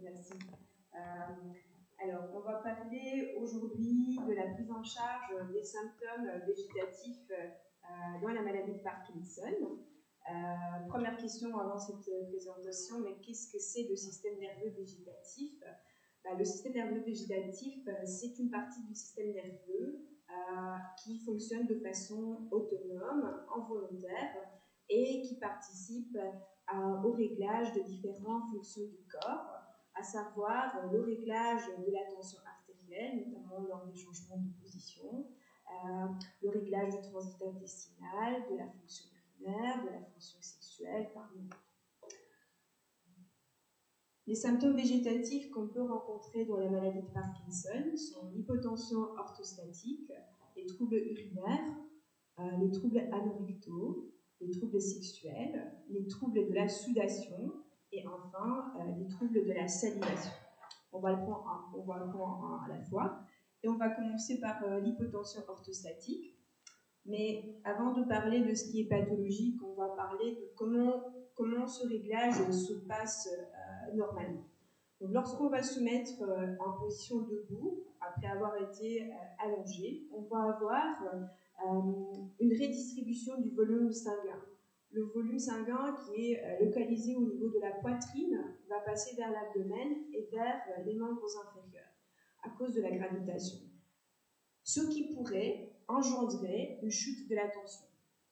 Merci. Alors, on va parler aujourd'hui de la prise en charge des symptômes végétatifs dans la maladie de Parkinson. Première question avant cette présentation, mais qu'est-ce que c'est le système nerveux végétatif? Le système nerveux végétatif, c'est une partie du système nerveux qui fonctionne de façon autonome, involontaire, et qui participe au réglage de différentes fonctions du corps, à savoir le réglage de la tension artérielle, notamment lors des changements de position, le réglage du transit intestinal, de la fonction urinaire, de la fonction sexuelle, parmi d'autres. Les symptômes végétatifs qu'on peut rencontrer dans la maladie de Parkinson sont l'hypotension orthostatique, les troubles urinaires, les troubles anorectaux, les troubles sexuels, les troubles de la sudation et enfin les troubles de la salivation. On va le prendre un à la fois. Et on va commencer par l'hypotension orthostatique. Mais avant de parler de ce qui est pathologique, on va parler de comment ce réglage se passe normalement. Donc, lorsqu'on va se mettre en position debout, après avoir été allongé, on va avoir une redistribution du volume sanguin. Le volume sanguin qui est localisé au niveau de la poitrine va passer vers l'abdomen et vers les membres inférieurs à cause de la gravitation. Ce qui pourrait engendrer une chute de la tension.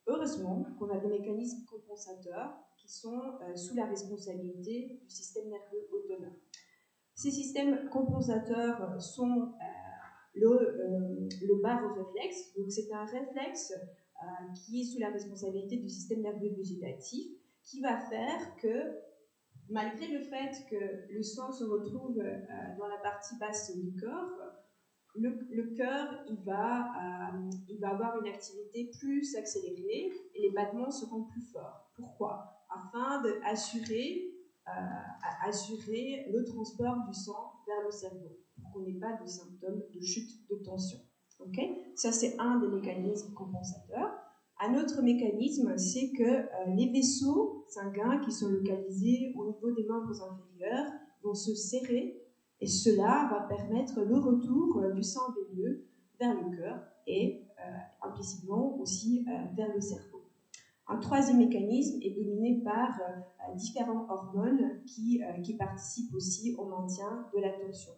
Heureusement qu'on a des mécanismes compensateurs qui sont sous la responsabilité du système nerveux autonome. Ces systèmes compensateurs sont le baroréflexe, donc c'est un réflexe qui est sous la responsabilité du système nerveux végétatif, qui va faire que, malgré le fait que le sang se retrouve dans la partie basse du corps, le cœur il va avoir une activité plus accélérée et les battements seront plus forts. Pourquoi? Afin d'assurer le transport du sang vers le cerveau, pour qu'on n'ait pas de symptômes de chute de tension. Okay? Ça, c'est un des mécanismes compensateurs. Un autre mécanisme, c'est que les vaisseaux sanguins qui sont localisés au niveau des membres inférieurs vont se serrer et cela va permettre le retour du sang veineux vers le cœur et implicitement aussi vers le cerveau. Un troisième mécanisme est dominé par différentes hormones qui participent aussi au maintien de la tension.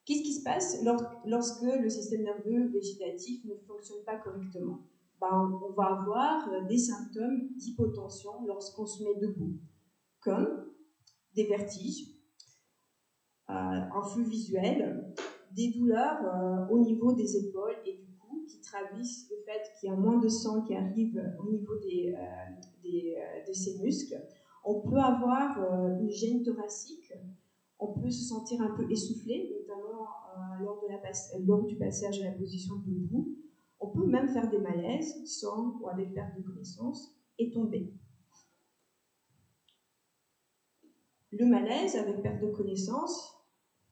Qu'est-ce qui se passe lorsque le système nerveux végétatif ne fonctionne pas correctement? On va avoir des symptômes d'hypotension lorsqu'on se met debout, comme des vertiges, un flou visuel, des douleurs au niveau des épaules et du cou qui traduisent le fait qu'il y a moins de sang qui arrive au niveau de ces muscles. On peut avoir une gêne thoracique, on peut se sentir un peu essoufflé, notamment lors du passage à la position debout. On peut même faire des malaises sans ou avec perte de connaissance et tomber. Le malaise avec perte de connaissance,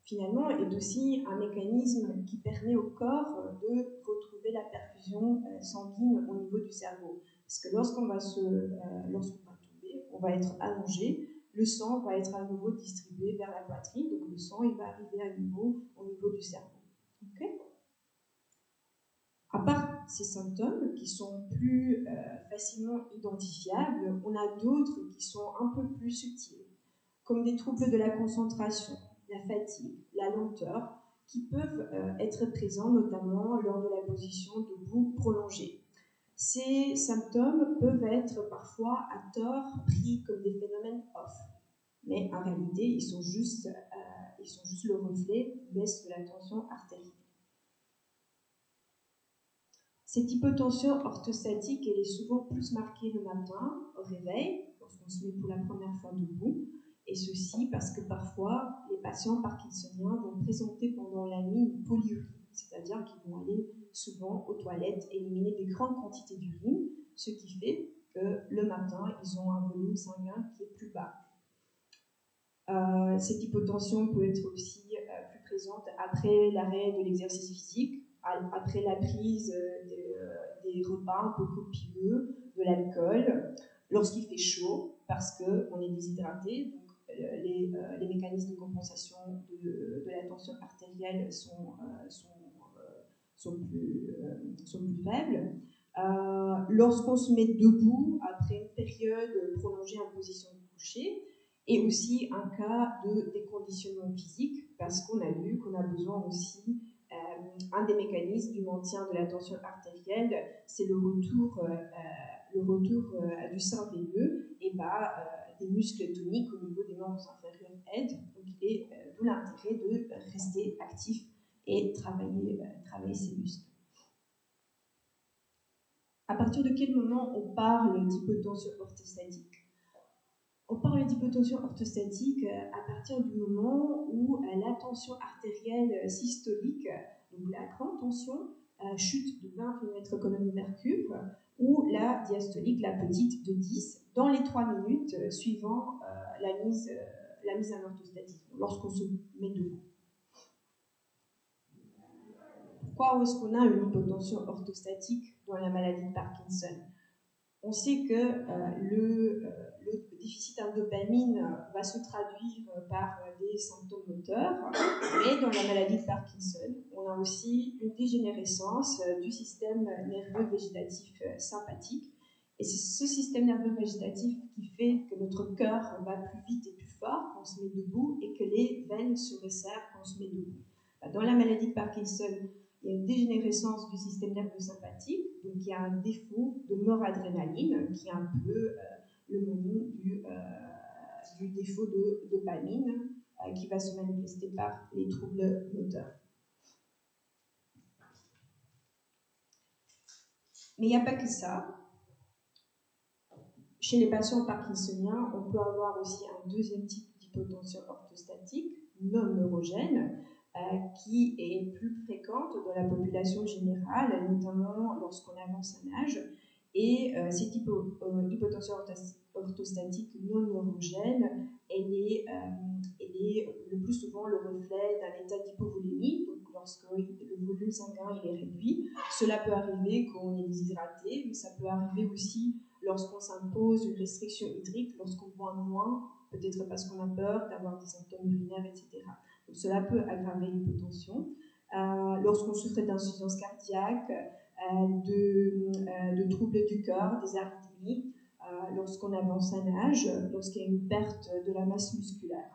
finalement, est aussi un mécanisme qui permet au corps de retrouver la perfusion sanguine au niveau du cerveau. Parce que lorsqu'on va tomber, on va être allongé, le sang va être à nouveau distribué vers la poitrine, donc le sang il va arriver à nouveau au niveau du cerveau. Okay? À part ces symptômes qui sont plus facilement identifiables, on a d'autres qui sont un peu plus subtils, comme des troubles de la concentration, la fatigue, la lenteur, qui peuvent être présents notamment lors de la position debout prolongée. Ces symptômes peuvent être parfois à tort pris comme des phénomènes off, mais en réalité ils sont juste le reflet d'une baisse de la tension artérielle. Cette hypotension orthostatique elle est souvent plus marquée le matin au réveil, lorsqu'on se met pour la première fois debout. Et ceci parce que parfois, les patients parkinsoniens vont présenter pendant la nuit une polyurie, c'est-à-dire qu'ils vont aller souvent aux toilettes éliminer des grandes quantités d'urine, ce qui fait que le matin, ils ont un volume sanguin qui est plus bas. Cette hypotension peut être aussi plus présente après l'arrêt de l'exercice physique, après la prise des repas un peu copieux, de l'alcool, lorsqu'il fait chaud, parce qu'on est déshydraté. Donc, les mécanismes de compensation de la tension artérielle sont plus faibles. Lorsqu'on se met debout après une période prolongée en position de coucher, et aussi un cas de déconditionnement physique, parce qu'on a vu qu'on a besoin aussi, un des mécanismes du maintien de la tension artérielle, c'est le retour du sein veineux et des muscles toniques au niveau des membres inférieurs aident. Donc il est d'où l'intérêt de rester actif et travailler ces muscles. À partir de quel moment on parle d'hypotension orthostatique? On parle d'hypotension orthostatique à partir du moment où la tension artérielle systolique, donc la grande tension, chute de 20 mmHg, ou la diastolique, la petite, de 10, dans les 3 minutes suivant la mise en orthostatique, lorsqu'on se met debout. Pourquoi est-ce qu'on a une hypotension orthostatique dans la maladie de Parkinson? On sait que le déficit en dopamine va se traduire par des symptômes moteurs, mais dans la maladie de Parkinson, on a aussi une dégénérescence du système nerveux végétatif sympathique. Et c'est ce système nerveux végétatif qui fait que notre cœur va plus vite et plus fort quand on se met debout et que les veines se resserrent quand on se met debout. Dans la maladie de Parkinson, il y a une dégénérescence du système nerveux sympathique, donc il y a un défaut de noradrénaline, qui est un peu le nom du défaut de dopamine, qui va se manifester par les troubles moteurs. Mais il n'y a pas que ça. Chez les patients parkinsoniens, on peut avoir aussi un deuxième type d'hypotension orthostatique non neurogène, qui est plus fréquente dans la population générale, notamment lorsqu'on avance en âge. Et cette hypotension orthostatique non neurogène, elle est le plus souvent le reflet d'un état d'hypovolémie. Donc lorsque le volume sanguin est réduit, cela peut arriver quand on est déshydraté, mais ça peut arriver aussi lorsqu'on s'impose une restriction hydrique, lorsqu'on boit moins, peut-être parce qu'on a peur d'avoir des symptômes urinaires, etc. Donc, cela peut aggraver l'hypotension. Lorsqu'on souffre d'insuffisance cardiaque, de troubles du cœur, des arythmies, lorsqu'on avance en âge, lorsqu'il y a une perte de la masse musculaire.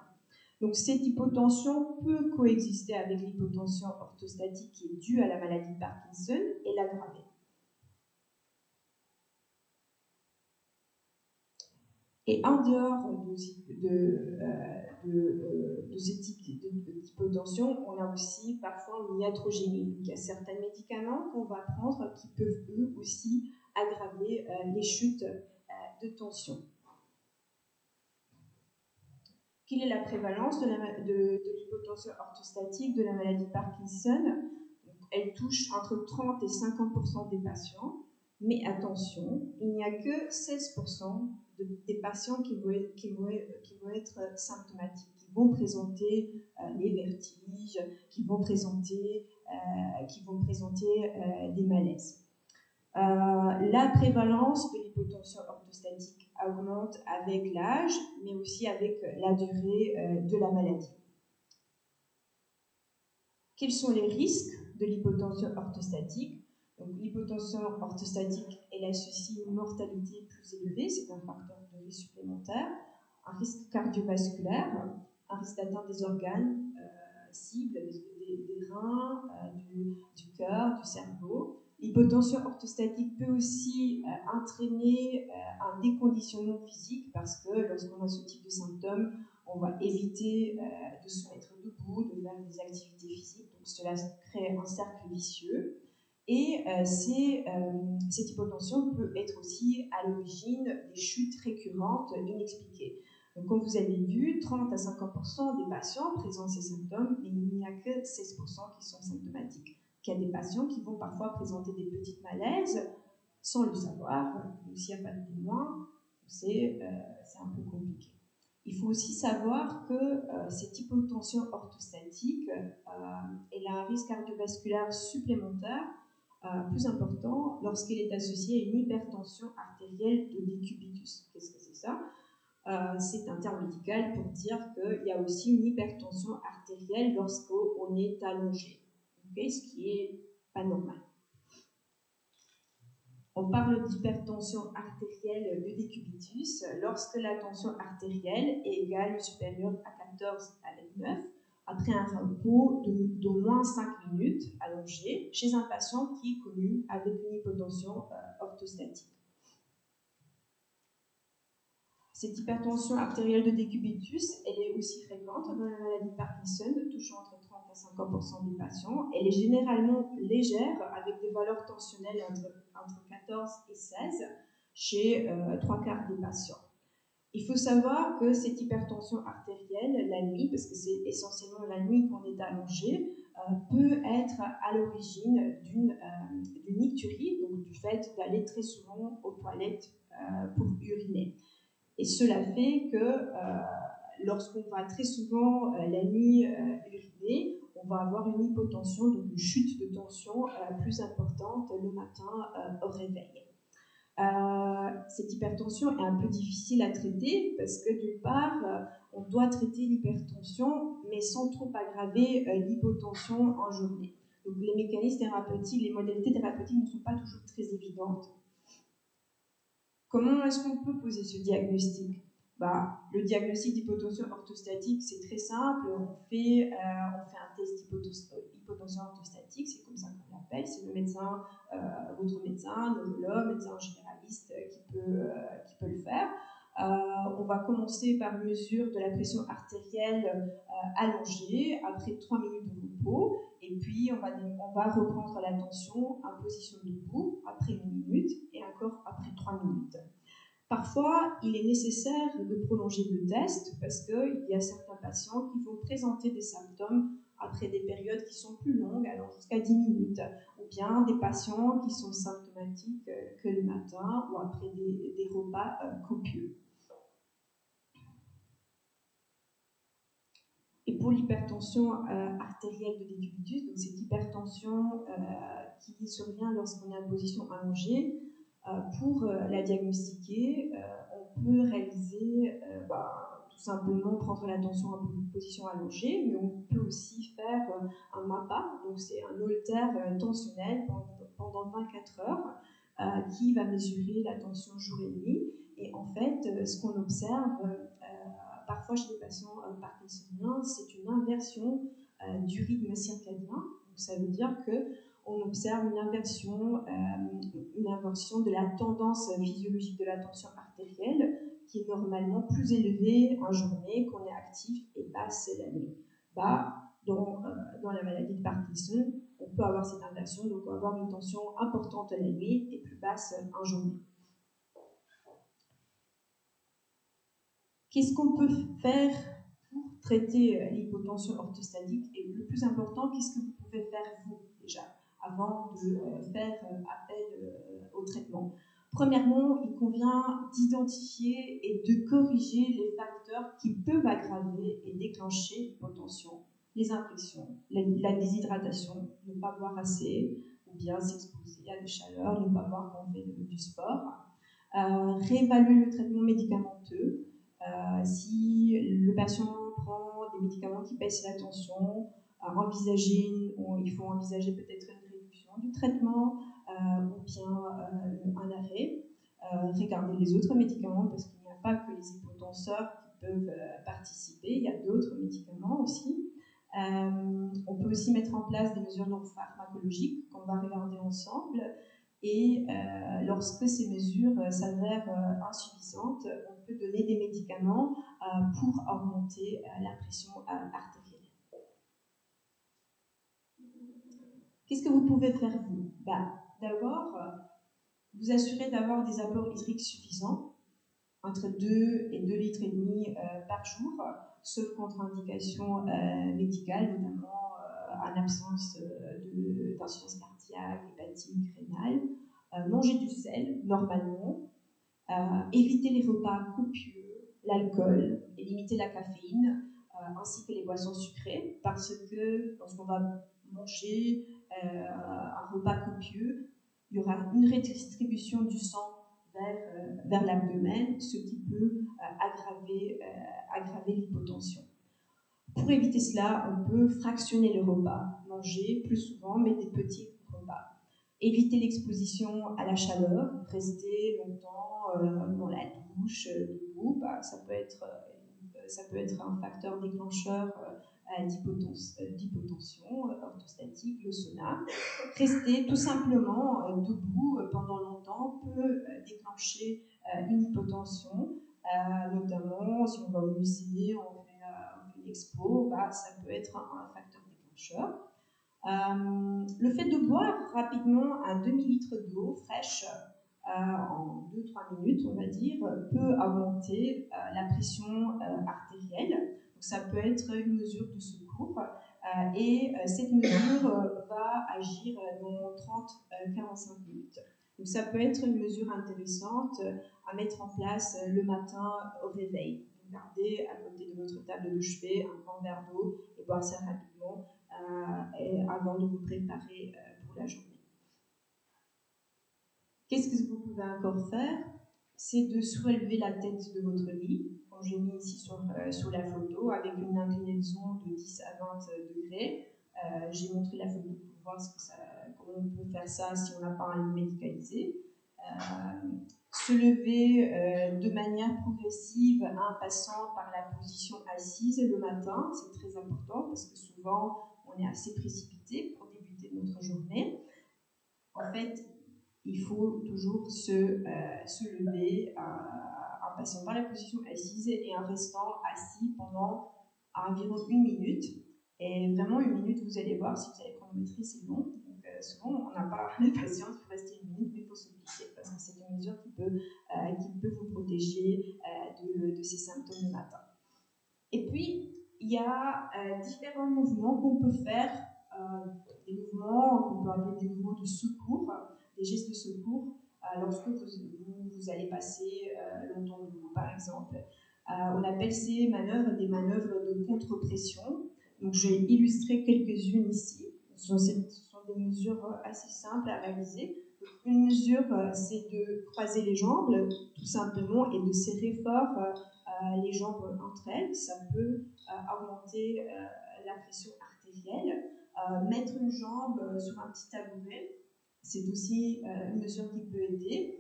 Donc cette hypotension peut coexister avec l'hypotension orthostatique qui est due à la maladie de Parkinson et l'aggraver. Et en dehors de ce type d'hypotension, on a aussi parfois une iatrogénie. Il y a certains médicaments qu'on va prendre qui peuvent eux aussi aggraver les chutes de tension. Quelle est la prévalence de l'hypotension orthostatique de la maladie de Parkinson? Elle touche entre 30 et 50% des patients, mais attention, il n'y a que 16% des patients qui vont être symptomatiques, qui vont présenter les vertiges, qui vont présenter des malaises. La prévalence de l'hypotension orthostatique augmente avec l'âge, mais aussi avec la durée de la maladie. Quels sont les risques de l'hypotension orthostatique? Donc, l'hypotension orthostatique, elle associe une mortalité plus élevée, c'est un facteur de risque supplémentaire, un risque cardiovasculaire, un risque d'atteinte des organes cibles, des reins, du cœur, du cerveau. L'hypotension orthostatique peut aussi entraîner un déconditionnement physique parce que lorsqu'on a ce type de symptômes, on va éviter de se mettre debout, de faire des activités physiques, donc cela crée un cercle vicieux. Et cette hypotension peut être aussi à l'origine des chutes récurrentes inexpliquées. Donc, comme vous avez vu, 30 à 50% des patients présentent ces symptômes, mais il n'y a que 16% qui sont symptomatiques. Il y a des patients qui vont parfois présenter des petites malaises sans le savoir, donc s'il n'y a pas de témoin, c'est un peu compliqué. Il faut aussi savoir que cette hypotension orthostatique, elle a un risque cardiovasculaire supplémentaire plus important lorsqu'elle est associée à une hypertension artérielle de décubitus. Qu'est-ce que c'est ça? C'est un terme médical pour dire qu'il y a aussi une hypertension artérielle lorsqu'on est allongé, okay, ce qui n'est pas normal. On parle d'hypertension artérielle de décubitus lorsque la tension artérielle est égale ou supérieure à 14 avec 9 après un repos d'au moins 5 minutes allongé chez un patient qui est connu avec une hypotension orthostatique. Cette hypertension artérielle de décubitus, elle est aussi fréquente dans la maladie de Parkinson, touchant entre 30 à 50% des patients. Elle est généralement légère, avec des valeurs tensionnelles entre 14 et 16 chez 3/4 des patients. Il faut savoir que cette hypertension artérielle, la nuit, parce que c'est essentiellement la nuit qu'on est allongé, peut être à l'origine d'une icturie, donc du fait d'aller très souvent aux toilettes pour uriner. Et cela fait que lorsqu'on va très souvent la nuit uriner, on va avoir une hypotension, donc une chute de tension plus importante le matin au réveil. Cette hypertension est un peu difficile à traiter parce que d'une part, on doit traiter l'hypertension mais sans trop aggraver l'hypotension en journée. Donc les mécanismes thérapeutiques, les modalités thérapeutiques ne sont pas toujours très évidentes. Comment est-ce qu'on peut poser ce diagnostic ? Le diagnostic d'hypotension orthostatique, c'est très simple. On fait un test d'hypotension orthostatique, c'est comme ça qu'on l'appelle. C'est le médecin, votre médecin, neurologue, médecin généraliste qui peut le faire. On va commencer par une mesure de la pression artérielle allongée après 3 minutes de repos. Et puis, on va reprendre la tension en position debout après 1 minute et encore après 3 minutes. Parfois, il est nécessaire de prolonger le test parce qu'il y a certains patients qui vont présenter des symptômes après des périodes qui sont plus longues, allant jusqu'à 10 minutes, ou bien des patients qui sont symptomatiques que le matin ou après des repas copieux. Et pour l'hypertension artérielle de décubitus, donc cette hypertension qui survient lorsqu'on est en position allongée, pour la diagnostiquer, on peut réaliser tout simplement prendre la tension en position allongée, mais on peut aussi faire un MAPA, donc c'est un holter tensionnel pendant 24 heures qui va mesurer la tension jour et nuit. Et en fait, ce qu'on observe parfois chez les patients parkinsoniens, c'est une inversion du rythme circadien. Donc, ça veut dire qu'on observe une inversion de la tendance physiologique de la tension artérielle qui est normalement plus élevée en journée, qu'on est actif, et basse la nuit. Dans la maladie de Parkinson, on peut avoir cette inversion, donc on va avoir une tension importante la nuit et plus basse en journée. Qu'est-ce qu'on peut faire pour traiter l'hypotension orthostatique? Et le plus important, qu'est-ce que vous pouvez faire vous déjà avant de faire appel au traitement? Premièrement, il convient d'identifier et de corriger les facteurs qui peuvent aggraver et déclencher l'hypotension. Les infections, la déshydratation, ne pas boire assez ou bien s'exposer à la chaleur, ne pas boire quand on fait du sport. Réévaluer le traitement médicamenteux. Si le patient prend des médicaments qui baissent la tension, il faut envisager peut-être une réduction du traitement ou bien un arrêt. Regarder les autres médicaments parce qu'il n'y a pas que les hypotenseurs qui peuvent participer, il y a d'autres médicaments aussi. On peut aussi mettre en place des mesures non pharmacologiques qu'on va regarder ensemble. Et lorsque ces mesures s'avèrent insuffisantes, on peut donner des médicaments pour augmenter la pression artérielle. Qu'est-ce que vous pouvez faire vous? D'abord, vous assurer d'avoir des apports hydriques suffisants, entre 2 et 2,5 litres par jour, sauf contre-indication médicale, notamment en absence d'insuffisance cardiaque, hépatique, rénale. Manger du sel, normalement, éviter les repas copieux, l'alcool, et limiter la caféine, ainsi que les boissons sucrées, parce que lorsqu'on va manger un repas copieux, il y aura une redistribution du sang vers vers l'abdomen, ce qui peut aggraver l'hypotension. Pour éviter cela, on peut fractionner le repas, manger plus souvent, mais des petits repas. Éviter l'exposition à la chaleur, rester longtemps dans la douche, debout, ça peut être un facteur déclencheur d'hypotension orthostatique, le sauna. Rester tout simplement debout pendant longtemps peut déclencher une hypotension, notamment si on va au musée, on fait une expo, ça peut être un facteur déclencheur. Le fait de boire rapidement un demi-litre d'eau fraîche en 2-3 minutes, on va dire, peut augmenter la pression artérielle. Donc, ça peut être une mesure de secours et cette mesure va agir dans 30-45 minutes. Donc, ça peut être une mesure intéressante à mettre en place le matin au réveil. Gardez à côté de votre table de chevet un grand verre d'eau et boire ça rapidement avant de vous préparer pour la journée. Qu'est-ce que vous pouvez encore faire? C'est de soulever la tête de votre lit, comme j'ai mis ici sur la photo, avec une inclinaison de 10 à 20 degrés. J'ai montré la photo pour voir comment on peut faire ça si on n'a pas un lit médicalisé. Se lever de manière progressive en passant par la position assise le matin, c'est très important parce que souvent on est assez précipité pour débuter notre journée. En fait, il faut toujours se lever en passant par la position assise et en restant assis pendant environ 1 minute. Et vraiment, 1 minute, vous allez voir, si vous allez chronométrer, c'est long. Donc, souvent, on n'a pas la patience pour rester 1 minute, mais il faut s'obliger parce que c'est une mesure qui peut vous protéger de ces symptômes le matin. Et puis, il y a différents mouvements qu'on peut faire, des mouvements qu'on peut appeler des mouvements de secours, des gestes de secours, lorsque vous allez passer longtemps debout, par exemple. On appelle ces manœuvres des manœuvres de contre-pression. Donc, j'ai illustré quelques-unes ici. Ce sont des mesures assez simples à réaliser. Donc, une mesure, c'est de croiser les jambes, tout simplement, et de serrer fort les jambes entre elles. Ça peut augmenter la pression artérielle. Mettre une jambe sur un petit tabouret, c'est aussi une mesure qui peut aider.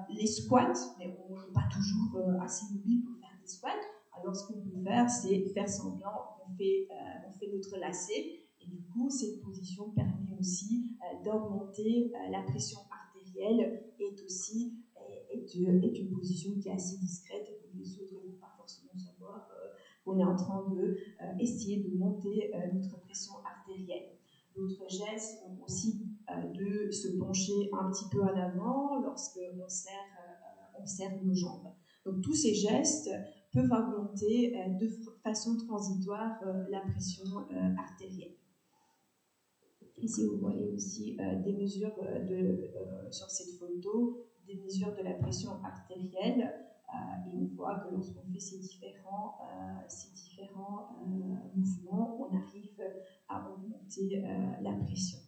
Les squats, mais on n'est pas toujours assez mobile pour faire des squats. Alors, ce qu'on peut faire, c'est faire semblant qu'on fait notre lacet. Et du coup, cette position permet aussi d'augmenter la pression artérielle et aussi est une position qui est assez discrète et que les autres ne vont pas forcément savoir qu'on est en train d'essayer de monter notre pression artérielle. D'autres gestes sont aussi de se pencher un petit peu en avant lorsqu'on serre nos jambes. Donc tous ces gestes peuvent augmenter de façon transitoire la pression artérielle. Ici, vous voyez aussi des mesures sur cette photo, des mesures de la pression artérielle. Et on voit que lorsqu'on fait ces différents mouvements, on arrive à augmenter la pression.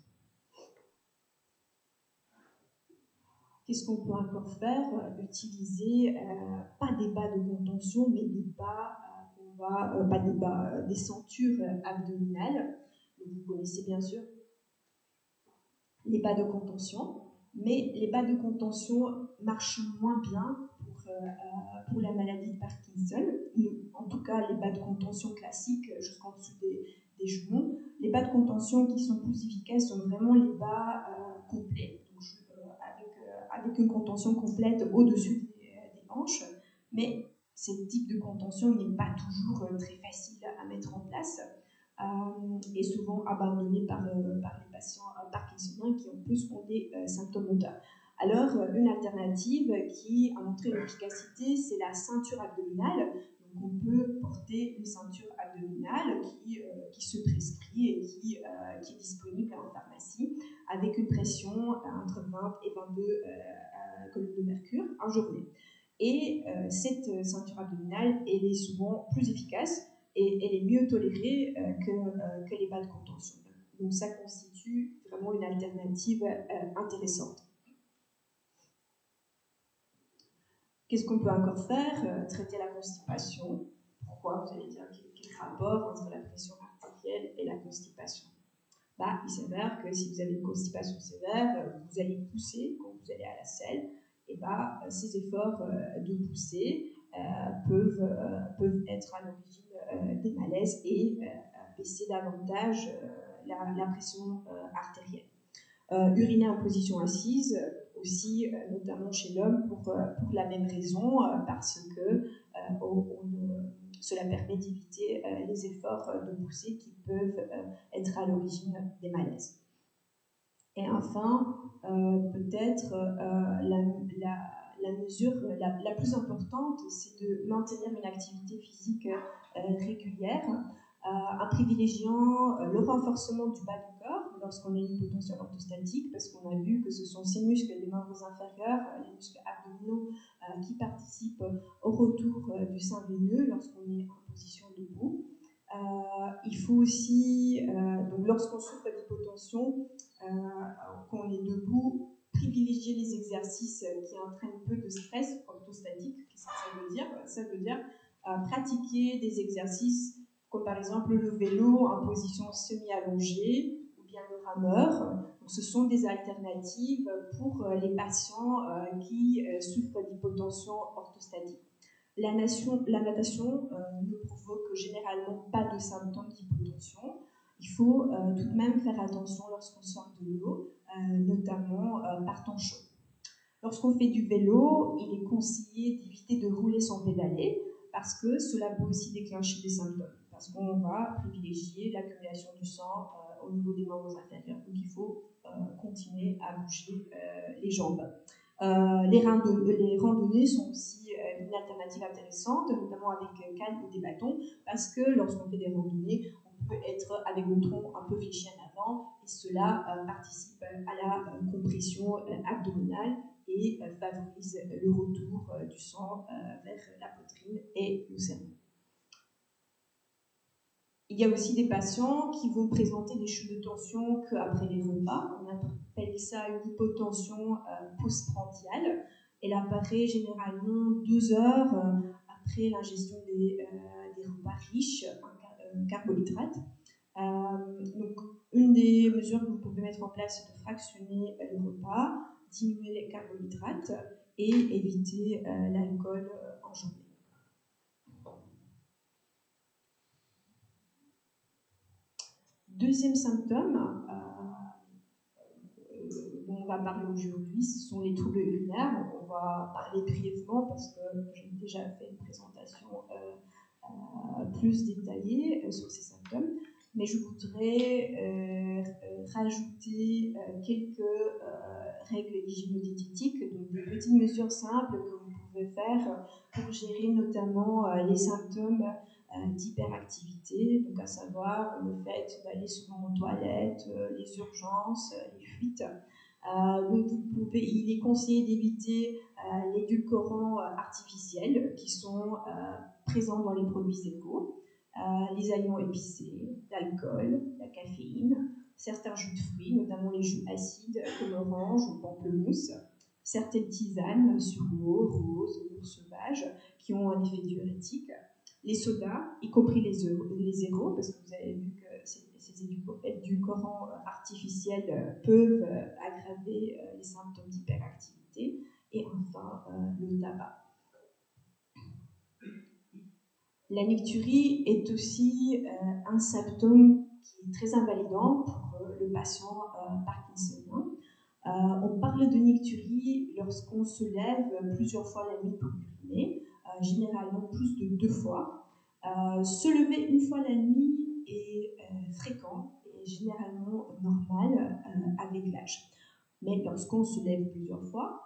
Qu'est-ce qu'on peut encore faire? Utiliser pas des bas de contention, mais des bas des ceintures abdominales. Donc, vous connaissez bien sûr les bas de contention, mais les bas de contention marchent moins bien pour la maladie de Parkinson. En tout cas, les bas de contention classiques jusqu'en dessous des genoux. Les bas de contention qui sont plus efficaces sont vraiment les bas complets, donc, avec une contention complète au-dessus des hanches. Mais ce type de contention n'est pas toujours très facile à mettre en place. Et souvent abandonné par les patients parkinsoniens qui en plus ont des symptômes moteurs. Alors, une alternative qui a montré l'efficacité, c'est la ceinture abdominale. Donc, on peut porter une ceinture abdominale qui se prescrit et qui est disponible en pharmacie avec une pression entre 20 et 22 colonnes de mercure en journée. Et cette ceinture abdominale, elle est souvent plus efficace et elle est mieux tolérée que les bas de contention. Donc ça constitue vraiment une alternative intéressante. Qu'est-ce qu'on peut encore faire? Traiter la constipation. Pourquoi? Vous allez dire quel rapport entre la pression artérielle et la constipation? Il s'avère que si vous avez une constipation sévère, vous allez pousser quand vous allez à la selle, et ces efforts de pousser peuvent être à l'origine des malaises et baisser davantage la pression artérielle. Uriner en position assise, aussi notamment chez l'homme pour la même raison, parce que cela permet d'éviter les efforts de poussée qui peuvent être à l'origine des malaises. Et enfin, peut-être la mesure la plus importante, c'est de maintenir une activité physique régulière, en privilégiant le renforcement du bas du corps lorsqu'on a une hypotension orthostatique, parce qu'on a vu que ce sont ces muscles des membres inférieurs, les muscles abdominaux, qui participent au retour du sein veineux lorsqu'on est en position debout. Il faut aussi, donc lorsqu'on souffre d'hypotension, quand on est debout, privilégier les exercices qui entraînent peu de stress orthostatique. Qu'est-ce que ça veut dire? Ça veut dire pratiquer des exercices comme par exemple le vélo en position semi-allongée ou bien le rameur. Donc, ce sont des alternatives pour les patients qui souffrent d'hypotension orthostatique. La natation ne provoque généralement pas de symptômes d'hypotension. Il faut tout de même faire attention lorsqu'on sort de l'eau, notamment par temps chaud. Lorsqu'on fait du vélo, il est conseillé d'éviter de rouler sans pédaler parce que cela peut aussi déclencher des symptômes, parce qu'on va privilégier l'accumulation du sang au niveau des membres inférieurs. Donc il faut continuer à bouger les jambes. Les randonnées sont aussi une alternative intéressante, notamment avec canne ou des bâtons, parce que lorsqu'on fait des randonnées, on peut être avec le tronc un peu fléchi en avant, et cela participe à la compression abdominale et favorise le retour du sang vers la poitrine et le cerveau. Il y a aussi des patients qui vont présenter des chutes de tension qu'après les repas. On appelle ça une hypotension postprandiale. Elle apparaît généralement 2 heures après l'ingestion des repas riches en carbohydrates. Donc, une des mesures que vous pouvez mettre en place, c'est de fractionner le repas, diminuer les carbohydrates et éviter l'alcool en journée. Deuxième symptôme dont on va parler aujourd'hui, ce sont les troubles urinaires. On va parler brièvement parce que j'ai déjà fait une présentation plus détaillée sur ces symptômes, mais je voudrais rajouter quelques règles hygiéno-diététiques, donc des petites mesures simples que vous pouvez faire pour gérer notamment les symptômes d'hyperactivité, donc à savoir le fait d'aller souvent aux toilettes, les urgences, les fuites. Donc il est conseillé d'éviter les édulcorants artificiels qui sont présents dans les produits éco, les aliments épicés, l'alcool, la caféine, certains jus de fruits, notamment les jus acides comme l'orange ou le pamplemousse, certaines tisanes sur eau, rose, ours sauvage, qui ont un effet diurétique, les sodas, y compris les zéros, parce que vous avez vu que ces édulcorants artificiels peuvent aggraver les symptômes d'hyperactivité, et enfin le tabac. La nicturie est aussi un symptôme qui est très invalidant pour le patient parkinsonien. On parle de nicturie lorsqu'on se lève plusieurs fois la nuit pour uriner, généralement plus de 2 fois. Se lever une fois la nuit est fréquent et généralement normal avec l'âge. Mais lorsqu'on se lève plusieurs fois,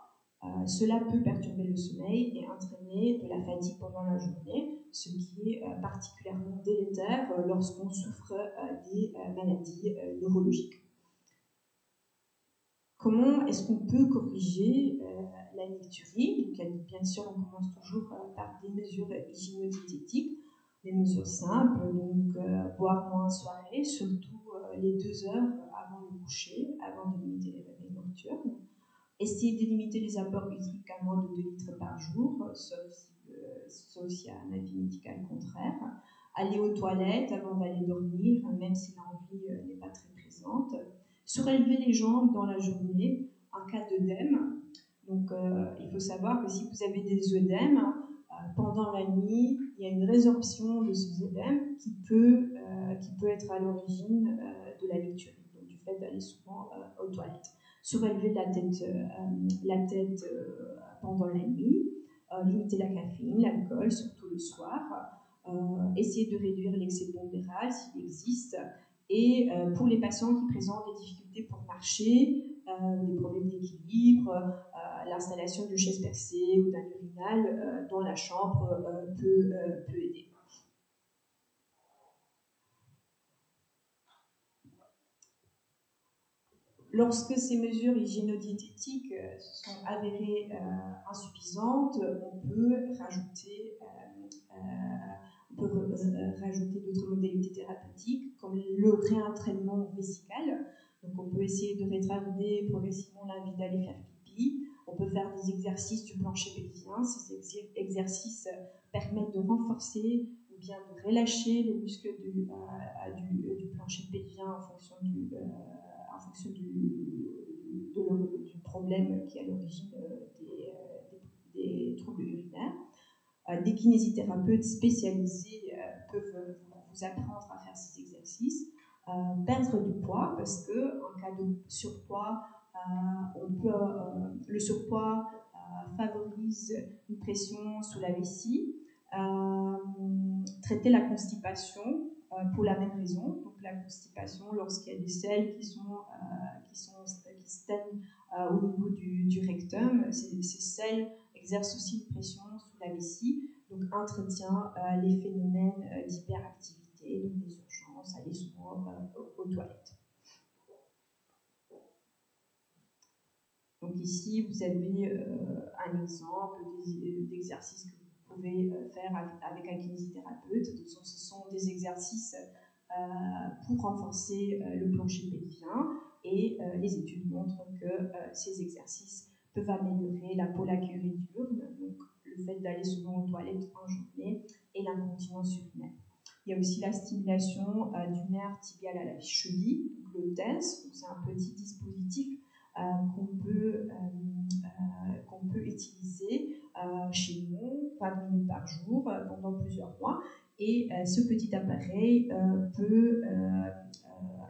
cela peut perturber le sommeil et entraîner de la fatigue pendant la journée, ce qui est particulièrement délétère lorsqu'on souffre des maladies neurologiques. Comment est-ce qu'on peut corriger la nicturie? Donc, bien sûr, on commence toujours par des mesures hygiéno-diététiques, des mesures simples, donc boire moins en soirée, surtout les 2 heures avant le coucher, avant de limiter les réveils nocturnes. Essayer de limiter les apports hydriques à moins de 2 litres par jour, sauf s'il y a un avis médical contraire. Aller aux toilettes avant d'aller dormir, même si l'envie n'est pas très présente. Surélever les jambes dans la journée en cas d'œdème. Donc, il faut savoir que si vous avez des œdèmes, pendant la nuit, il y a une résorption de ces œdèmes qui peut être à l'origine de la lecture, donc du fait d'aller souvent aux toilettes. Surélever la tête pendant la nuit, limiter la caféine, l'alcool, surtout le soir, essayer de réduire l'excès pondéral s'il existe, et pour les patients qui présentent des difficultés pour marcher, des problèmes d'équilibre, l'installation de chaises percées ou d'un urinal dans la chambre peut aider. Lorsque ces mesures hygiéno-diététiques se sont avérées insuffisantes, on peut rajouter d'autres modalités thérapeutiques, comme le réentraînement vésical. Donc on peut essayer de retarder progressivement l'envie d'aller faire pipi. On peut faire des exercices du plancher pelvien. Ces exercices permettent de renforcer ou bien de relâcher les muscles du plancher pelvien en fonction du problème qui est à l'origine des troubles urinaires. Des kinésithérapeutes spécialisés peuvent vous apprendre à faire ces exercices. Perdre du poids, parce qu'en cas de surpoids, le surpoids favorise une pression sous la vessie. Traiter la constipation pour la même raison. Donc la constipation, lorsqu'il y a des selles qui stagnent au niveau du rectum, ces selles exercent aussi une pression sous la vessie, donc entretient les phénomènes d'hyperactivité, donc des urgences, aller souvent aux toilettes. Donc ici, vous avez un exemple d'exercice que vous pouvez faire avec un kinésithérapeute. Donc, ce sont des exercices pour renforcer le plancher pelvien, et les études montrent que ces exercices peuvent améliorer la pollakiurie diurne, donc le fait d'aller souvent aux toilettes en journée, et l'incontinence urinaire. Il y a aussi la stimulation du nerf tibial à la cheville, donc le TENS. C'est un petit dispositif qu'on peut utiliser chez nous 20 minutes par jour pendant plusieurs mois. Et ce petit appareil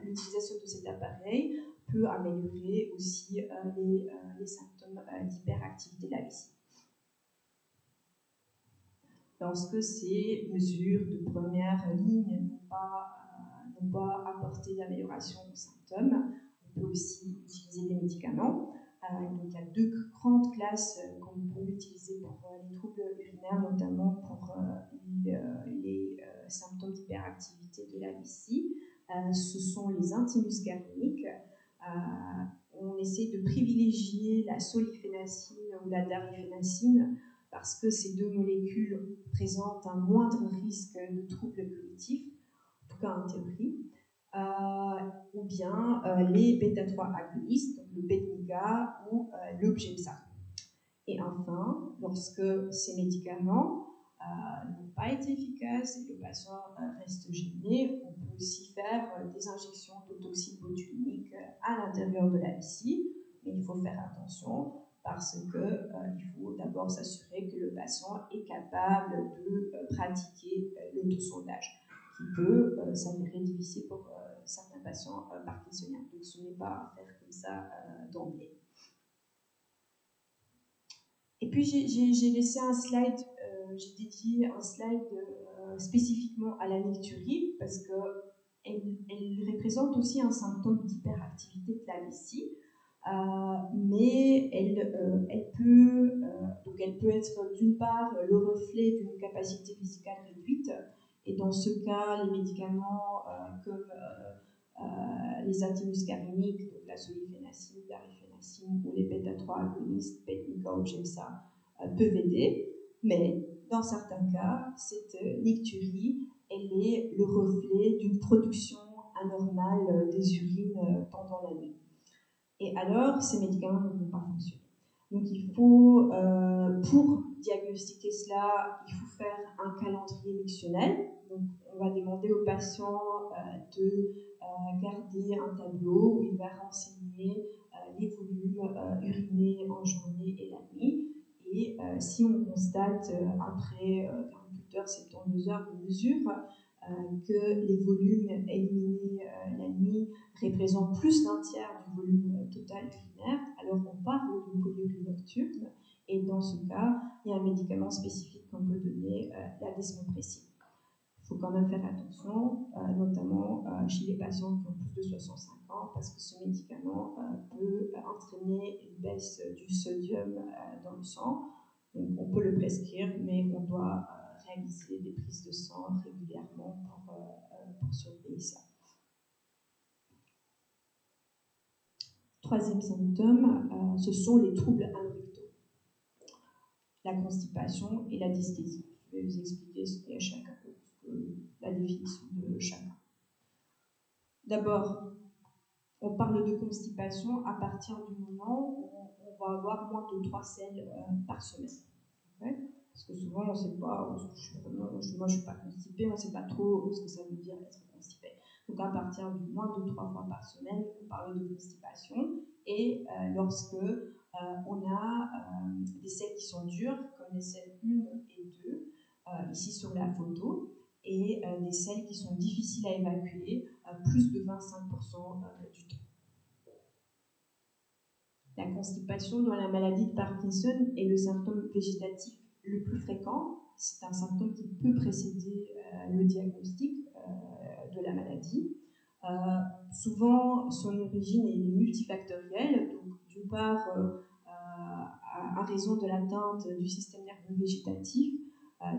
l'utilisation de cet appareil peut améliorer aussi les symptômes d'hyperactivité de la vessie. Lorsque ces mesures de première ligne n'ont pas apporté d'amélioration aux symptômes, on peut aussi utiliser des médicaments. Donc il y a deux grandes classes qu'on peut utiliser pour les troubles urinaires, notamment pour les symptômes d'hyperactivité de la vessie. Ce sont les antimuscaréniques. On essaie de privilégier la solifénacine ou la darifénacine parce que ces deux molécules présentent un moindre risque de troubles cognitifs, en tout cas en théorie. Ou bien les bêta-3 agonistes, donc le Beniga ou le Bjemsa. Et enfin, lorsque ces médicaments n'ont pas été efficaces et le patient reste gêné, on peut aussi faire des injections de toxine botulique à l'intérieur de la vessie, mais il faut faire attention parce qu'il faut d'abord s'assurer que le patient est capable de pratiquer l'autosondage, qui peut s'avérer difficile pour certains patients parkinsoniens. Donc ce n'est pas à faire comme ça d'emblée. Et puis j'ai laissé un slide, j'ai dédié un slide spécifiquement à la nicturie parce qu'elle représente aussi un symptôme d'hyperactivité de la vessie, mais elle peut être d'une part le reflet d'une capacité physicale réduite, et dans ce cas, les médicaments comme les antimuscaréniques, donc la solifénacine, darifénacine ou les bêta-3 agonistes, Beniga ou Bjemsa, peuvent aider, mais dans certains cas, cette nicturie, elle est le reflet d'une production anormale des urines pendant la nuit. Et alors, ces médicaments ne vont pas fonctionner. Donc il faut, pour diagnostiquer cela, il faut faire un calendrier mictionnel. Donc on va demander au patient de garder un tableau où il va renseigner les volumes urinés en journée et la nuit. Et si on constate après 48 heures, 72 heures de mesure, que les volumes éliminés la nuit représentent plus d'un tiers du volume total urinaire, alors on parle d'une polyurie nocturne. Et dans ce cas, il y a un médicament spécifique qu'on peut donner, la desmopressin. Il faut quand même faire attention, notamment chez les patients qui ont plus de 65 ans, parce que ce médicament peut entraîner une baisse du sodium dans le sang. Donc, on peut le prescrire, mais on doit réaliser des prises de sang régulièrement pour surveiller ça. Troisième symptôme, ce sont les troubles anorectaux, la constipation et la dysthésie. Je vais vous expliquer ce qu'est chacun, la définition de chacun. D'abord, on parle de constipation à partir du moment où on va avoir moins de 3 selles par semaine. Okay, parce que souvent, on ne sait pas, moi je ne suis pas constipée, on ne sait pas trop ce que ça veut dire être constipé. Donc à partir du moins de 3 fois par semaine, on parle de constipation. Et lorsque on a des selles qui sont dures, comme les selles 1 et 2, ici sur la photo, et des selles qui sont difficiles à évacuer, plus de 25% du temps. La constipation dans la maladie de Parkinson est le symptôme végétatif le plus fréquent. C'est un symptôme qui peut précéder le diagnostic de la maladie. Souvent, son origine est multifactorielle. Donc, d'une part, à raison de l'atteinte du système nerveux végétatif,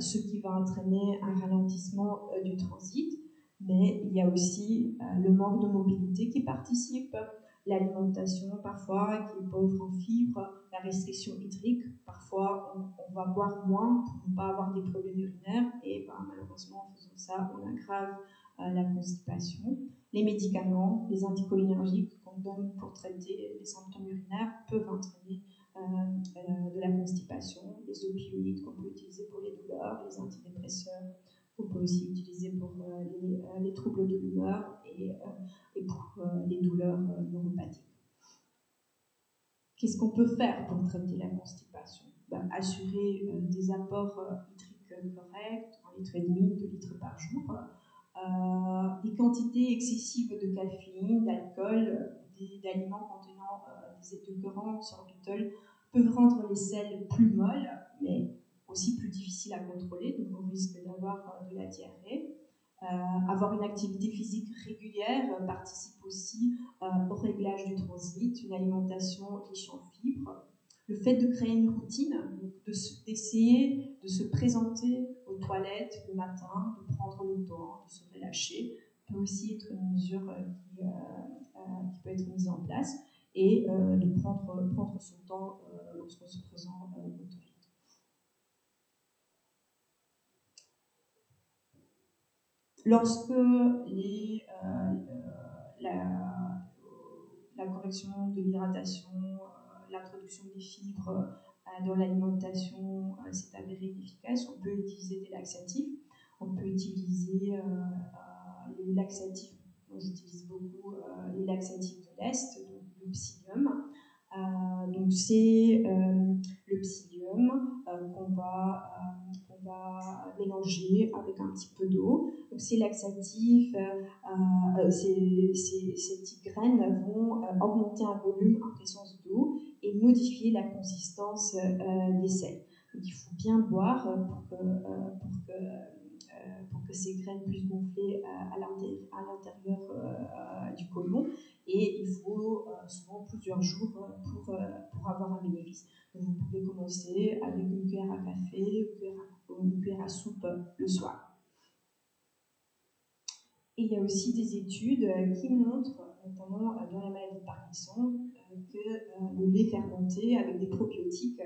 ce qui va entraîner un ralentissement du transit. Mais il y a aussi le manque de mobilité qui participe, l'alimentation parfois qui est pauvre en fibres, la restriction hydrique, parfois on va boire moins pour ne pas avoir des problèmes urinaires et malheureusement en faisant ça on aggrave la constipation. Les médicaments, les anticholinergiques qu'on donne pour traiter les symptômes urinaires peuvent entraîner de la constipation, les opioïdes qu'on peut utiliser pour les douleurs, les antidépresseurs qu'on peut aussi utiliser pour les troubles de l'humeur et pour les douleurs neuropathiques. Qu'est-ce qu'on peut faire pour traiter la constipation? Assurer des apports hydriques corrects, 1,5 litre, 2 litres par jour, des quantités excessives de caféine, d'alcool, d'aliments contenant des édulcorants, sorbitol, peuvent rendre les selles plus molles, mais aussi plus difficiles à contrôler, donc on risque d'avoir de la diarrhée. Avoir une activité physique régulière participe aussi au réglage du transit, une alimentation riche en fibres. Le fait de créer une routine, d'essayer de se présenter aux toilettes le matin, de prendre le temps, de se relâcher, peut aussi être une mesure qui peut être mise en place et de prendre son temps lorsqu'on se présente aux toilettes. Lorsque la correction de l'hydratation, l'introduction des fibres dans l'alimentation s'est avérée inefficace, on peut utiliser des laxatifs. On peut utiliser les laxatifs, moi j'utilise beaucoup les laxatifs de l'Est, donc le psyllium. Donc c'est le psyllium qu'on va mélanger avec un petit peu d'eau. Donc ces laxatifs, ces petites graines vont augmenter un volume en présence d'eau et modifier la consistance des selles. Donc il faut bien boire pour que ces graines puissent gonfler à l'intérieur du côlon. Et il faut souvent plusieurs jours pour avoir un bénéfice. Donc vous pouvez commencer avec une cuillère à café ou une cuillère à soupe le soir. Et il y a aussi des études qui montrent, notamment dans la maladie de Parkinson, que le lait fermenté avec des probiotiques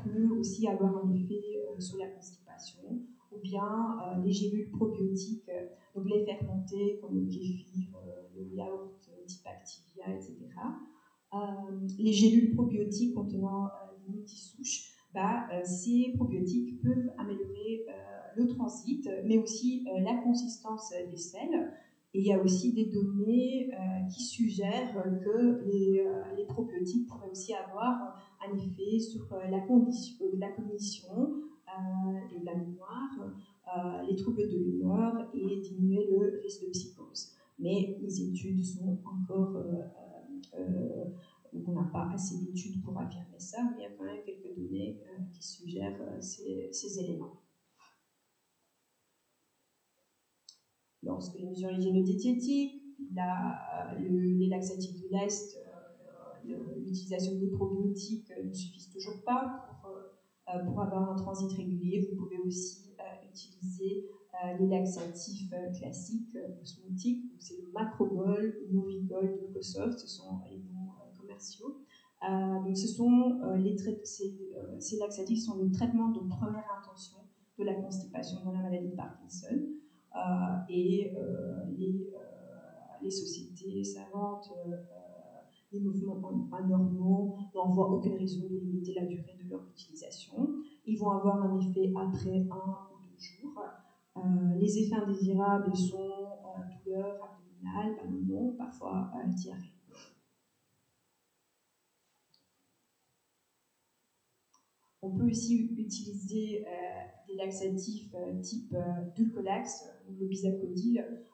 peut aussi avoir un effet sur la constipation, ou bien les gélules probiotiques, donc lait fermenté comme le kéfir, le yaourt type Activia, etc., les gélules probiotiques contenant des multisouches, ces probiotiques peuvent améliorer le transit, mais aussi la consistance des selles. Et il y a aussi des données qui suggèrent que les probiotiques pourraient aussi avoir un effet sur la cognition et la mémoire, les troubles de l'humeur et diminuer le risque de psychose. Mais les études sont encore... on n'a pas assez d'études pour affirmer ça, mais il y a quand même quelques données qui suggèrent ces éléments. Lorsque les mesures hygiéno-diététiques, les laxatifs de l'Est, l'utilisation des probiotiques ne suffisent toujours pas pour avoir un transit régulier. Vous pouvez aussi utiliser les laxatifs classiques, osmotiques, c'est le Macrogol, Novigol, Dulcosoft, ce sont les noms commerciaux. Donc ces laxatifs sont le traitement de première intention de la constipation dans la maladie de Parkinson. Les sociétés savantes, les mouvements anormaux n'en voient aucune raison de limiter la durée de leur utilisation. Ils vont avoir un effet après 1 ou 2 jours. Les effets indésirables sont douleur abdominale, ballonnement, parfois diarrhée. On peut aussi utiliser des laxatifs type Dulcolax ou le bisacodyl,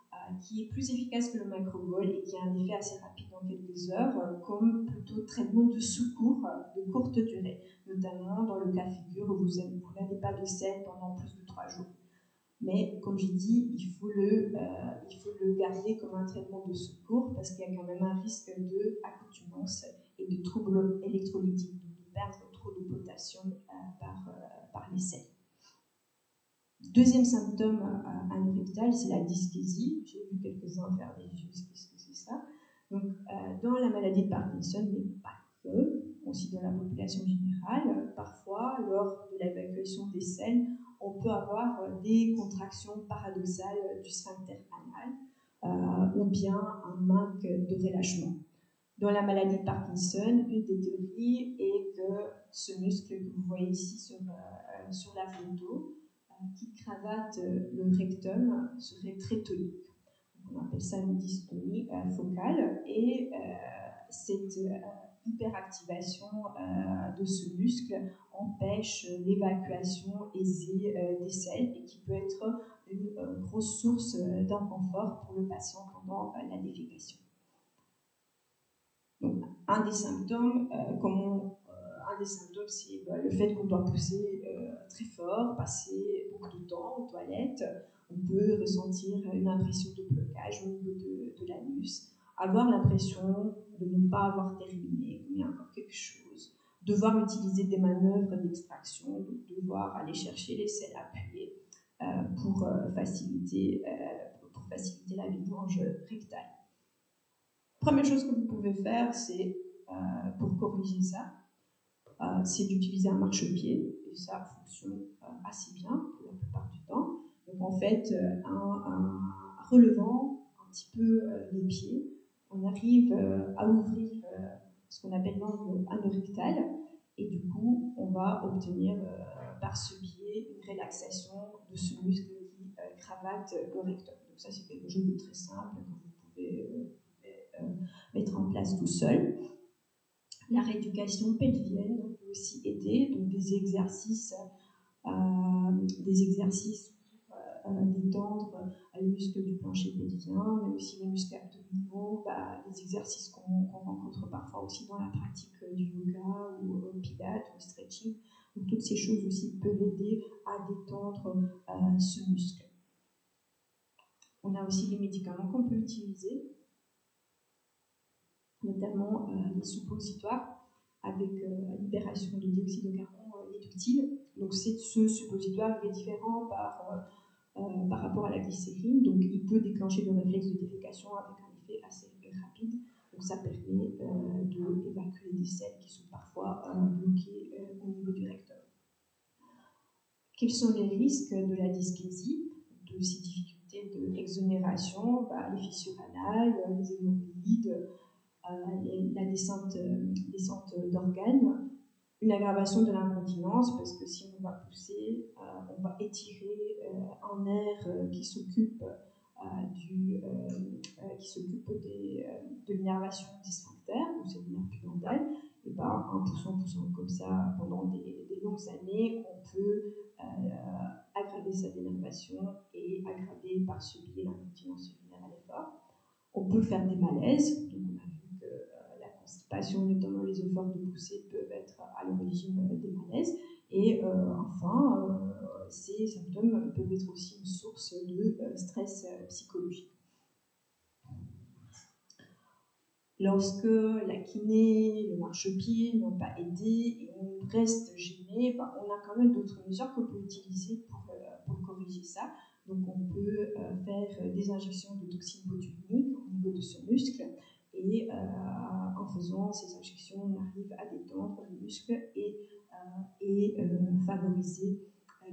qui est plus efficace que le Macrogol et qui a un effet assez rapide dans quelques heures, comme plutôt traitement de secours de courte durée, notamment dans le cas de figure où vous n'avez pas de selle pendant plus de 3 jours. Mais comme j'ai dit, il faut le garder comme un traitement de secours parce qu'il y a quand même un risque d'accoutumance et de troubles électrolytiques, de perdre trop de potassium par les selles. Deuxième symptôme anorectal, c'est la dyschésie. J'ai vu quelques-uns faire des yeux, qu'est-ce que c'est ça? Donc, dans la maladie de Parkinson, mais pas que, aussi dans la population générale, parfois, lors de l'évacuation des selles, on peut avoir des contractions paradoxales du sphincter anal ou bien un manque de relâchement. Dans la maladie de Parkinson, une des théories est que ce muscle que vous voyez ici sur la photo, qui cravate le rectum, serait très tonique. On appelle ça une dystonie focale. Et cette hyperactivation de ce muscle empêche l'évacuation aisée des selles et qui peut être une grosse source d'inconfort pour le patient pendant la défécation. Donc, un des symptômes, c'est le fait qu'on doit pousser très fort, passer beaucoup de temps aux toilettes. On peut ressentir une impression de blocage au niveau de l'anus, avoir l'impression de ne pas avoir terminé, qu'il y a encore quelque chose, devoir utiliser des manœuvres d'extraction, donc devoir aller chercher les selles appuyées pour faciliter la vidange rectale. Première chose que vous pouvez faire, c'est pour corriger ça, c'est d'utiliser un marchepied, et ça fonctionne assez bien pour la plupart du temps. Donc en fait, en relevant un petit peu les pieds, on arrive à ouvrir ce qu'on appelle l'angle anorectal, et du coup, on va obtenir par ce biais une relaxation de ce muscle qui cravate le rectum. Donc ça, c'est quelque chose de très simple que vous pouvez mettre en place tout seul. La rééducation pelvienne peut aussi aider, donc des exercices détendre les muscles du plancher pelvien, mais aussi les muscles abdominaux, les exercices qu'on rencontre parfois aussi dans la pratique du yoga ou au pilates ou au stretching. Donc toutes ces choses aussi peuvent aider à détendre ce muscle. On a aussi les médicaments qu'on peut utiliser, notamment les suppositoires avec libération de dioxyde de carbone et ductile. Donc ce suppositoire est différent par rapport à la glycérine, donc il peut déclencher le réflexe de défécation avec un effet assez rapide. Donc ça permet d'évacuer des selles qui sont parfois bloquées au niveau du rectum. Quels sont les risques de la dyschésie, de ces difficultés d'exonération? Les fissures anales, les hémorroïdes, la descente d'organes, une aggravation de l'incontinence, parce que si on va pousser, on va étirer un nerf qui s'occupe de l'innervation des sphincters, donc c'est le nerf pudendal. Et ben, en poussant comme ça pendant des longues années, on peut aggraver sa dénervation et aggraver par ce biais l'incontinence urinaire à l'effort. On peut faire des malaises, donc on a vu que la constipation, notamment les efforts de poussée, peuvent être à l'origine des malaises. Et enfin, ces symptômes peuvent être aussi une source de stress psychologique. Lorsque la kiné, le marchepied n'ont pas aidé et on reste gêné, ben, on a quand même d'autres mesures qu'on peut utiliser pour corriger ça. Donc on peut faire des injections de toxines botuliques au niveau de ce muscle et en faisant ces injections, on arrive à détendre le muscle et favoriser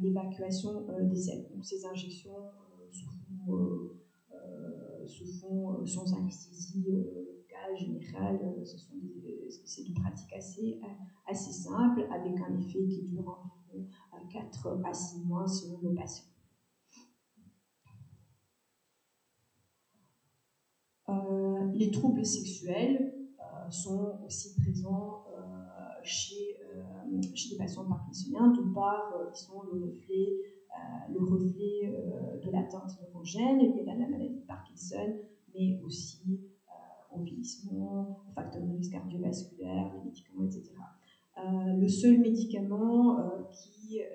l'évacuation des selles. Donc ces injections se font sans anesthésie générale. C'est une pratique assez simple avec un effet qui dure environ 4 à 6 mois selon le patient. Les troubles sexuels sont aussi présents chez les patients parkinsoniens. D'une part, ils sont le reflet de l'atteinte neurogène liée à la maladie de Parkinson, mais aussi au vieillissement, aux facteurs de risque cardiovasculaire, les médicaments, etc. Le seul médicament qui est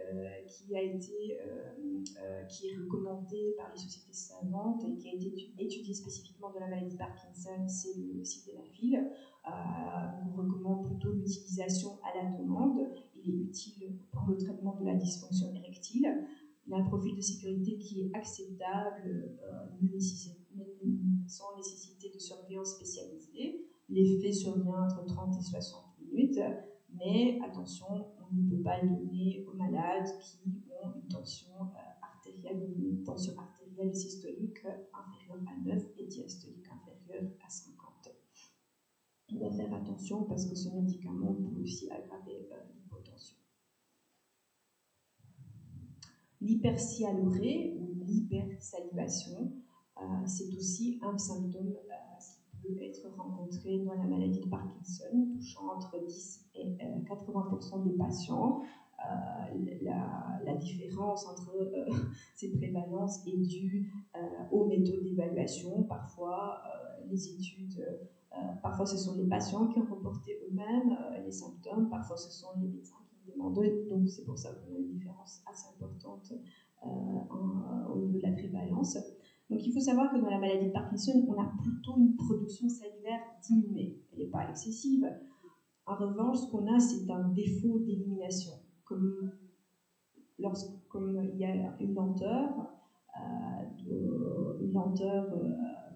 recommandé par les sociétés savantes et qui a été étudié spécifiquement dans la maladie de Parkinson, c'est le sildenafil. On recommande plutôt l'utilisation à la demande. Il est utile pour le traitement de la dysfonction érectile. Il a un profil de sécurité qui est acceptable, sans nécessité de surveillance spécialisée. L'effet survient entre 30 et 60 minutes, mais attention, on ne peut pas le donner aux malades qui ont une tension artérielle systolique inférieure à 9 et diastolique inférieure à 50. On doit faire attention parce que ce médicament peut aussi aggraver l'hypotension. L'hypersialurée ou l'hypersalivation, c'est aussi un symptôme qui peut être rencontré dans la maladie de Parkinson, touchant entre 10 et 80% des patients. La différence entre ces prévalences est due aux méthodes d'évaluation. Parfois, les études, parfois ce sont les patients qui ont reporté eux-mêmes les symptômes, parfois ce sont les médecins qui demandent. Donc c'est pour ça qu'on a une différence assez importante au niveau de la prévalence. Donc il faut savoir que dans la maladie de Parkinson, on a plutôt une production salivaire diminuée. Elle n'est pas excessive. En revanche, ce qu'on a, c'est un défaut d'élimination. Comme il y a une lenteur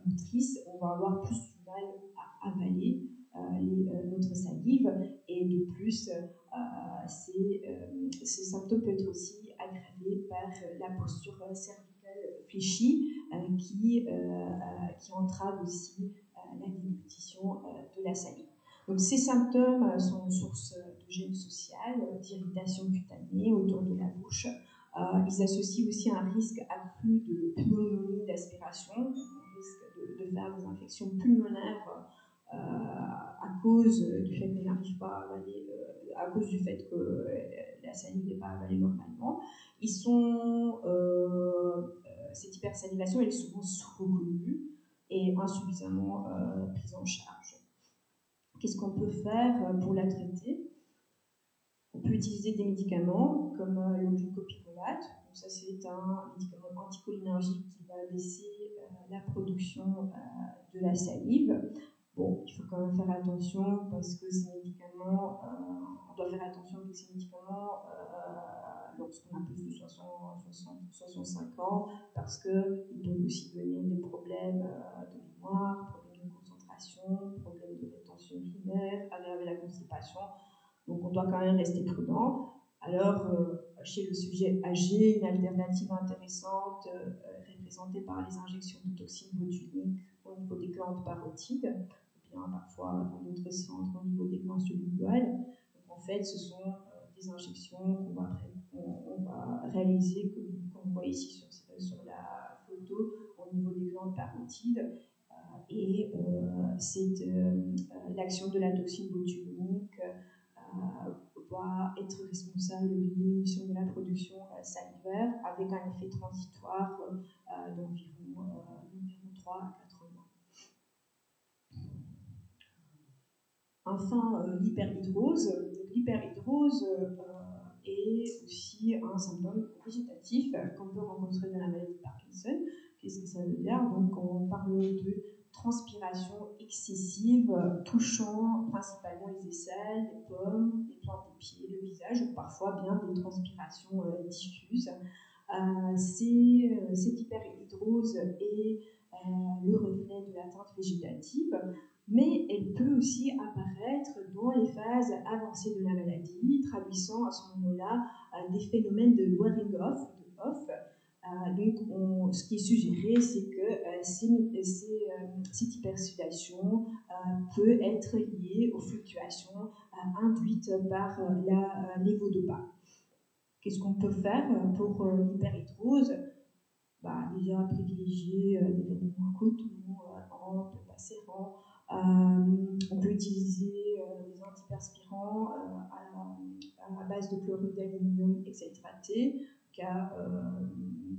motrice, on va avoir plus du mal à avaler notre salive. Et de plus, ce symptôme peut être aussi aggravé par la posture cervicale fléchie qui entrave aussi la déglutition de la salive. Donc, ces symptômes sont source de gêne sociale, d'irritation cutanée autour de la bouche. Ils associent aussi un risque accru de pneumonie d'aspiration, un risque de faire des infections pulmonaires à cause du fait qu'on n'arrive pas à avaler, à cause du fait que la salive n'est pas avalée normalement. Cette hypersalivation est souvent sous-reconnue et insuffisamment prise en charge. Qu'est-ce qu'on peut faire pour la traiter? On peut utiliser des médicaments comme le glucopyrrolate. Donc ça, c'est un médicament anticholinergique qui va baisser la production de la salive. Bon, il faut quand même faire attention parce que ces médicaments, on doit faire attention avec ces médicaments lorsqu'on a plus de 65 ans parce qu'ils peuvent aussi donner des problèmes de mémoire, problèmes de concentration, problèmes de rétention urinaire, aggraver la constipation. Donc on doit quand même rester prudent. Alors, chez le sujet âgé, une alternative intéressante représentée par les injections de toxines botuliques au niveau des glandes parotides, vient parfois dans d'autres centres au niveau des glandes sublinguales. Donc en fait, ce sont des injections on va réaliser, comme vous voyez ici sur la photo, au niveau des glandes parotides. Et l'action de la toxine botulique va être responsable de diminution de la production salivaire avec un effet transitoire d'environ 3 à 4 mois. Enfin, l'hyperhidrose. L'hyperhidrose est aussi un symptôme végétatif qu'on peut rencontrer dans la maladie de Parkinson. Qu'est-ce que ça veut dire? Donc, on parle de transpiration excessive touchant principalement les aisselles, les pommes, les plantes des pieds, le visage, ou parfois bien des transpirations diffuses. Cette hyperhidrose est le reflet de l'atteinte végétative, mais elle peut aussi apparaître dans les phases avancées de la maladie, traduisant à ce moment-là des phénomènes de wearing off, donc, ce qui est suggéré, c'est que cette hypersudation peut être liée aux fluctuations induites par l'évodopa. Qu'est-ce qu'on peut faire pour l'hyperhidrose? Déjà privilégier des vêtements en coton, amples, pas serrants. On peut utiliser des antiperspirants à base de chlorure d'aluminium excitraté, car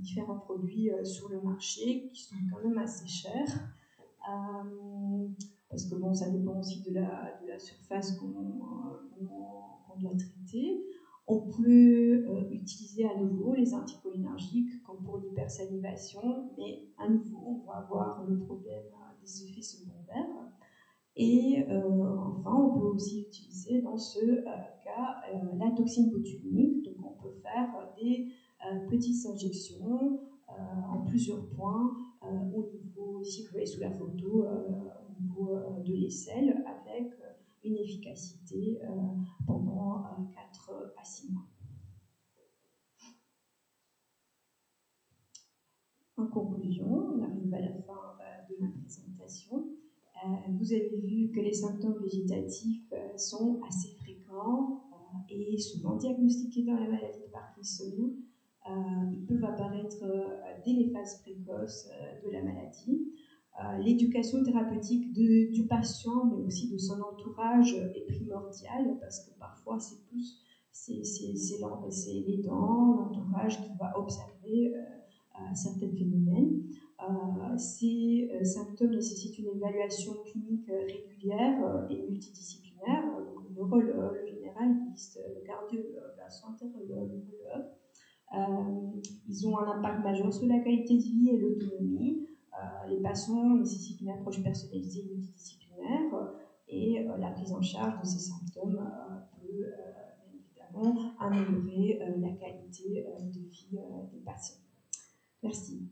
différents produits sur le marché qui sont quand même assez chers. Parce que bon, ça dépend aussi de la surface qu'on doit traiter. On peut utiliser à nouveau les anticholinergiques comme pour l'hypersalivation, mais à nouveau, on va avoir le problème des effets secondaires. Et enfin, on peut aussi utiliser dans ce cas la toxine botulique. Donc, on peut faire des petites injections en plusieurs points au niveau, ici vous voyez sous la photo, au niveau de l'aisselle, avec une efficacité pendant 4 à 6 mois. En conclusion, on arrive à la fin de ma présentation. Vous avez vu que les symptômes végétatifs sont assez fréquents et souvent diagnostiqués dans la maladie de Parkinson. Ils peuvent apparaître dès les phases précoces de la maladie. L'éducation thérapeutique du patient, mais aussi de son entourage, est primordiale parce que parfois c'est les dents, l'entourage qui va observer certains phénomènes. Ces symptômes nécessitent une évaluation clinique régulière et multidisciplinaire. Donc, le neurologue, le généraliste, le cardiologue, la santérologue, ils ont un impact majeur sur la qualité de vie et l'autonomie. Les patients nécessitent une approche personnalisée et multidisciplinaire et la prise en charge de ces symptômes peut bien évidemment améliorer la qualité de vie des patients. Merci.